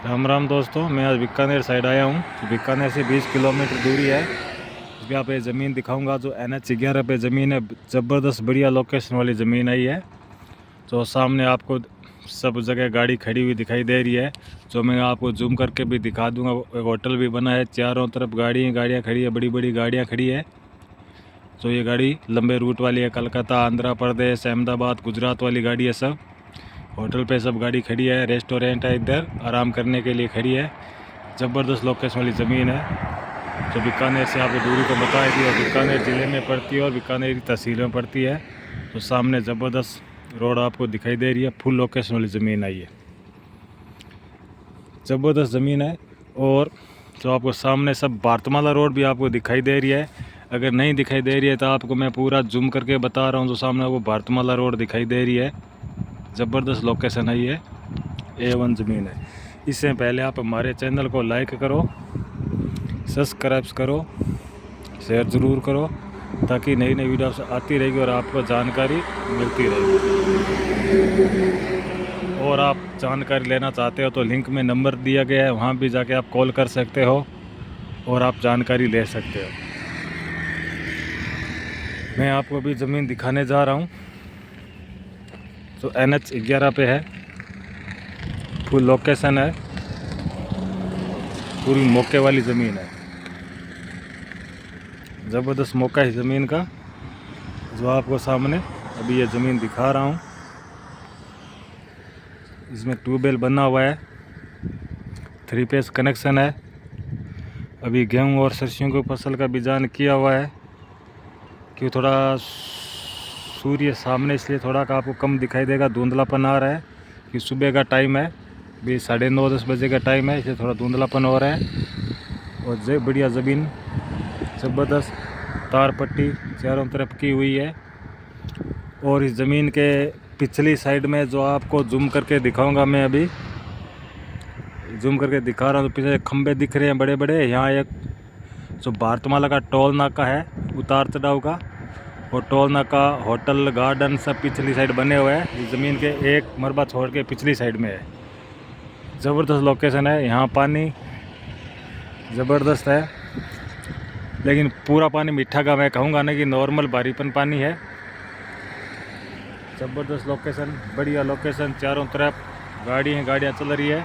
राम राम दोस्तों, मैं आज बीकानेर साइड आया हूँ। बीकानेर से 20 किलोमीटर दूरी है। इस पे आप ये ज़मीन दिखाऊंगा जो NH 11 पे ज़मीन है। ज़बरदस्त बढ़िया लोकेशन वाली ज़मीन आई है। जो सामने आपको सब जगह गाड़ी खड़ी हुई दिखाई दे रही है, जो मैं आपको जूम करके भी दिखा दूंगा। एक होटल भी बना है, चारों तरफ गाड़ियाँ खड़ी है, बड़ी बड़ी गाड़ियाँ खड़ी है। तो ये गाड़ी लंबे रूट वाली है, कलकत्ता, आंध्र प्रदेश, अहमदाबाद, गुजरात वाली गाड़ी है सब। होटल पे सब गाड़ी खड़ी है, रेस्टोरेंट है, इधर आराम करने के लिए खड़ी है। ज़बरदस्त लोकेशन वाली ज़मीन है। जो बीकानेर से आपको दूरी तो बता दी, और बीकानेर ज़िले में पड़ती है और बीकानेर तहसील में पड़ती है। तो सामने ज़बरदस्त रोड आपको दिखाई दे रही है, फुल लोकेशन वाली ज़मीन आई है, ज़बरदस्त ज़मीन है। और जो आपको सामने सब भारतमाला रोड भी आपको दिखाई दे रही है। अगर नहीं दिखाई दे रही है तो आपको मैं पूरा जूम करके बता रहा हूँ। जो सामने वो भारतमाला रोड दिखाई दे रही है, ज़बरदस्त लोकेशन है, ये A1 ज़मीन है। इससे पहले आप हमारे चैनल को लाइक करो, सब्सक्राइब करो, शेयर ज़रूर करो, ताकि नई नई वीडियो आती रहेगी और आपको जानकारी मिलती रहेगी। और आप जानकारी लेना चाहते हो तो लिंक में नंबर दिया गया है, वहाँ भी जाके आप कॉल कर सकते हो और आप जानकारी ले सकते हो। मैं आपको अभी ज़मीन दिखाने जा रहा हूँ, जो NH 11 पे है। फुल लोकेशन है, पूरी मौके वाली ज़मीन है, ज़बरदस्त मौका है ज़मीन का। जो आपको सामने अभी ये ज़मीन दिखा रहा हूँ, इसमें ट्यूबवेल बना हुआ है, 3 फेस कनेक्शन है। अभी गेहूँ और सरसों की फसल का बीजान किया हुआ है। कि थोड़ा सूर्य सामने, इसलिए थोड़ा का आपको कम दिखाई देगा, धुंधलापन आ रहा है। कि सुबह का टाइम है, भी 9:30-10 बजे का टाइम है, इसलिए थोड़ा धुंधलापन हो रहा है। और बढ़िया ज़मीन, ज़बरदस्त तार पट्टी चारों तरफ की हुई है। और इस ज़मीन के पिछली साइड में जो आपको जूम करके दिखाऊंगा, मैं अभी जूम करके दिखा रहा हूँ। तो पीछे खंबे दिख रहे हैं बड़े बड़े। यहाँ एक जो भारतमाला का टोल नाका है, उतार चढ़ाव का, और टोल नाका, होटल, गार्डन सब पिछली साइड बने हुए हैं। इस ज़मीन के एक मरबा छोड़ के पिछली साइड में है। ज़बरदस्त लोकेशन है। यहाँ पानी ज़बरदस्त है, लेकिन पूरा पानी मीठा का मैं कहूँगा नहीं, कि नॉर्मल भारीपन पानी है। ज़बरदस्त लोकेशन, बढ़िया लोकेशन, चारों तरफ गाड़ियाँ चल रही है।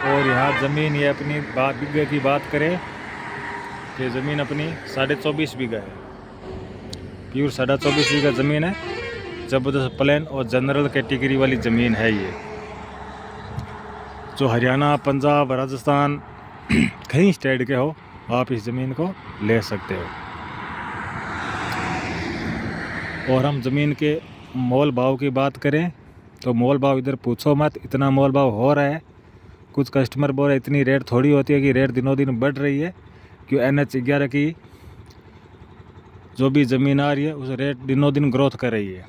और यहाँ ज़मीन ये अपनी बीघे की बात करें तो ज़मीन अपनी 24.5 बीघा है, प्योर 24.5 बीघा ज़मीन है। ज़बरदस्त प्लेन और जनरल कैटेगरी वाली ज़मीन है ये। जो हरियाणा, पंजाब, राजस्थान कहीं स्टेट के हो, आप इस ज़मीन को ले सकते हो। और हम ज़मीन के मोल भाव की बात करें तो मोल भाव इधर पूछो मत, इतना मोल भाव हो रहा है। कुछ कस्टमर बोल रहे इतनी रेट थोड़ी होती है, कि रेट दिनों दिन बढ़ रही है। क्यों NH 11 की जो भी ज़मीन आ रही है, उस रेट दिनों दिन ग्रोथ कर रही है।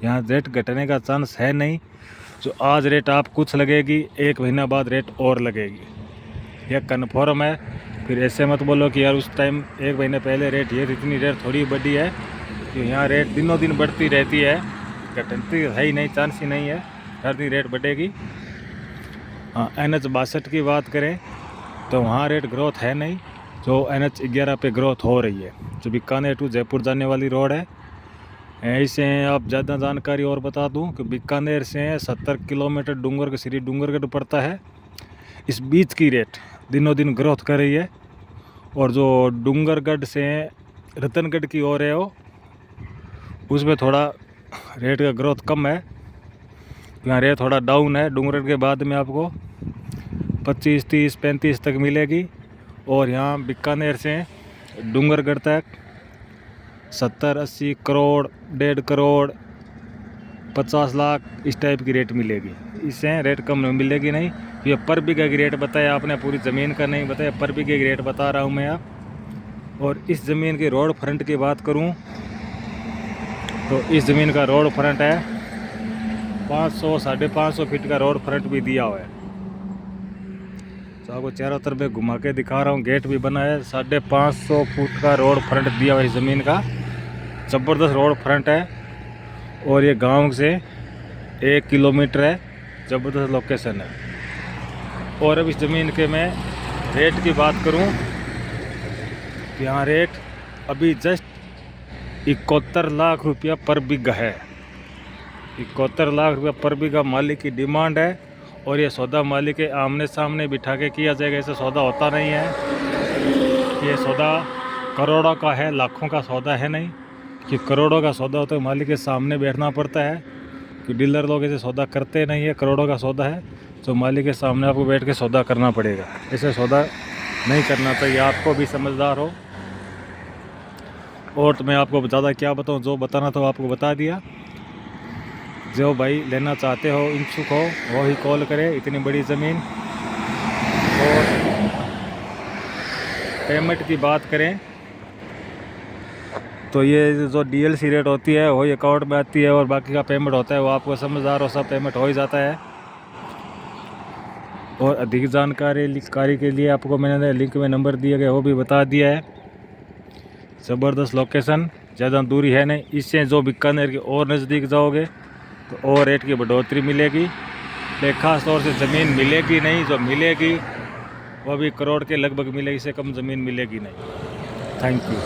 यहाँ रेट घटने का चांस है नहीं। जो आज रेट आप कुछ लगेगी, 1 महीना बाद रेट और लगेगी, यह कन्फर्म है। फिर ऐसे मत बोलो कि यार उस टाइम 1 महीने पहले रेट ये इतनी रेट थोड़ी बढ़ी है। कि यहाँ रेट दिनों दिन बढ़ती रहती है, घटती है ही नहीं, चांस ही नहीं है, हर दिन रेट बढ़ेगी। हाँ, NH 62 की बात करें तो वहाँ रेट ग्रोथ है नहीं, जो NH 11 पे ग्रोथ हो रही है। जो बीकानेर टू जयपुर जाने वाली रोड है। ऐसे आप ज़्यादा जानकारी और बता दूं कि बीकानेर से 70 किलोमीटर डूंगर श्री डूंगरगढ़ पड़ता है। इस बीच की रेट दिनों दिन ग्रोथ कर रही है। और जो डूंगरगढ़ से रतनगढ़ की ओर है, वो उसमें थोड़ा रेट का ग्रोथ कम है। यहाँ रेट थोड़ा डाउन है। डूंगरगढ़ के बाद में आपको 25, 30, 35 तक मिलेगी। और यहाँ बीकानेर से डूंगरगढ़ तक 70, 80 करोड़, 1.5 करोड़, 50 लाख इस टाइप की रेट मिलेगी। इससे रेट कम मिलेगी नहीं। ये पर बीघे की रेट बताया आपने, पूरी ज़मीन का नहीं बताया, पर बीघे की रेट बता रहा हूँ मैं आप। और इस ज़मीन के रोड फ्रंट की बात करूँ तो इस ज़मीन का रोड फ्रंट है 500, 550 फीट का रोड फ्रंट भी दिया हुआ है। तो आपको चारों तरफ घुमा के दिखा रहा हूँ। गेट भी बना है, 550 फुट का रोड फ्रंट दिया हुआ है इस ज़मीन का। ज़बरदस्त रोड फ्रंट है। और ये गांव से 1 किलोमीटर है। ज़बरदस्त लोकेशन है। और अब इस ज़मीन के मैं रेट की बात करूं तो यहाँ रेट अभी जस्ट 71 लाख रुपया पर बीघा है। 71 लाख रुपया पर बीघा मालिक की डिमांड है। और ये सौदा मालिक के आमने सामने बिठा के किया जाएगा, ऐसा सौदा होता नहीं है। ये सौदा करोड़ों का है, लाखों का सौदा है नहीं कि करोड़ों का सौदा होता है मालिक के सामने बैठना पड़ता है कि डीलर लोग ऐसे सौदा करते नहीं है। करोड़ों का सौदा है तो मालिक के सामने आपको बैठ के सौदा करना पड़ेगा, ऐसे सौदा नहीं करना चाहिए। आपको भी समझदार हो। और तो मैं आपको ज़्यादा क्या बताऊं, जो बताना था आपको बता दिया। जो भाई लेना चाहते हो, इच्छुक हो, वो ही कॉल करे। इतनी बड़ी ज़मीन। और पेमेंट की बात करें तो ये जो DLC रेट होती है वही अकाउंट में आती है और बाकी का पेमेंट होता है वो आपको समझदार हो, सब पेमेंट हो ही जाता है। और अधिक जानकारी के लिए आपको मैंने लिंक में नंबर दिया गया वो भी बता दिया है। ज़बरदस्त लोकेशन, ज़्यादा दूरी है नहीं। इससे जो बीकानेर के और नज़दीक जाओगे तो और रेट की बढ़ोतरी मिलेगी। लेकिन ख़ास तौर से ज़मीन मिलेगी नहीं, जो मिलेगी वो भी करोड़ के लगभग मिलेगी, इससे कम ज़मीन मिलेगी नहीं। Thank you.